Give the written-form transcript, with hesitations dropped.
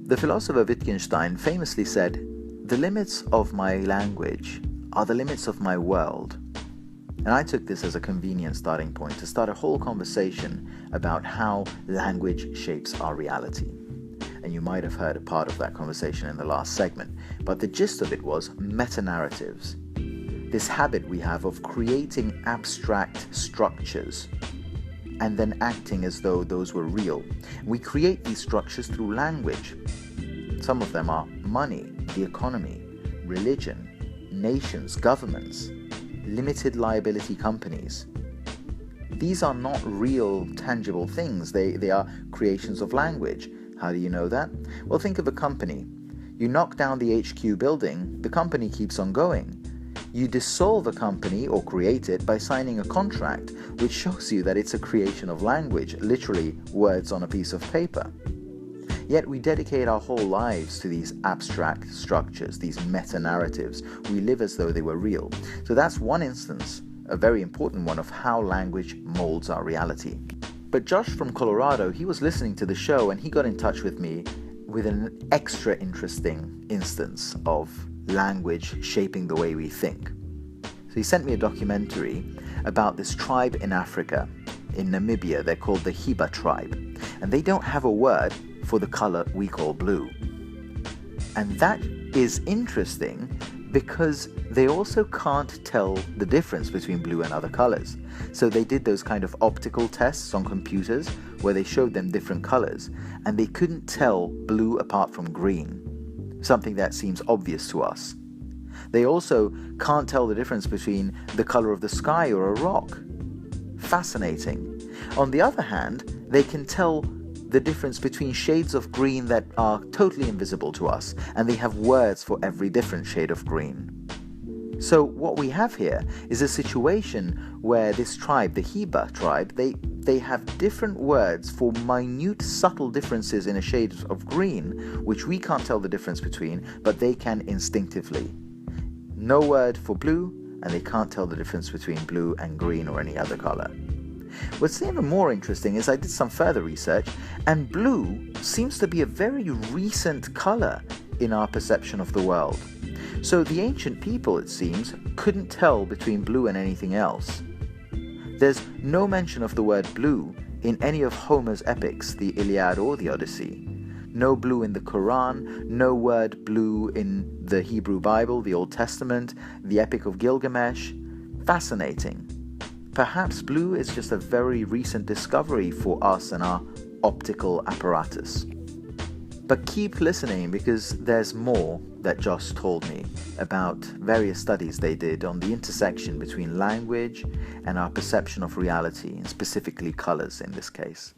The philosopher Wittgenstein famously said, "The limits of my language are the limits of my world." And I took this as a convenient starting point to start a whole conversation about how language shapes our reality. And you might have heard a part of that conversation in the last segment, but the gist of it was meta-narratives. This habit we have of creating abstract structures and then acting as though those were real. We create these structures through language. Some of them are money, the economy, religion, nations, governments, limited liability companies. These are not real, tangible things. They are creations of language. How do you know that? Well, think of a company. You knock down the HQ building, the company keeps on going. You dissolve a company or create it by signing a contract, which shows you that it's a creation of language, literally words on a piece of paper. Yet we dedicate our whole lives to these abstract structures, these meta-narratives. We live as though they were real. So that's one instance, a very important one, of how language molds our reality. But Josh from Colorado, he was listening to the show and he got in touch with me with an extra interesting instance of language shaping the way we think. So he sent me a documentary about this tribe in Africa, in Namibia. They're called the Hiba tribe, and they don't have a word for the color we call blue. And that is interesting because they also can't tell the difference between blue and other colors. So they did those kind of optical tests on computers where they showed them different colors, and they couldn't tell blue apart from green, something that seems obvious to us. They also can't tell the difference between the color of the sky or a rock. Fascinating. On the other hand, they can tell the difference between shades of green that are totally invisible to us, and they have words for every different shade of green. So what we have here is a situation where this tribe, the Hiba tribe, they have different words for minute, subtle differences in a shade of green, which we can't tell the difference between, but they can instinctively. No word for blue, and they can't tell the difference between blue and green or any other color. What's even more interesting is I did some further research, and blue seems to be a very recent color in our perception of the world. So the ancient people, it seems, couldn't tell between blue and anything else. There's no mention of the word blue in any of Homer's epics, the Iliad or the Odyssey. No blue in the Quran, no word blue in the Hebrew Bible, the Old Testament, the Epic of Gilgamesh. Fascinating. Perhaps blue is just a very recent discovery for us and our optical apparatus. But keep listening, because there's more that Josh told me about various studies they did on the intersection between language and our perception of reality, and specifically colors in this case.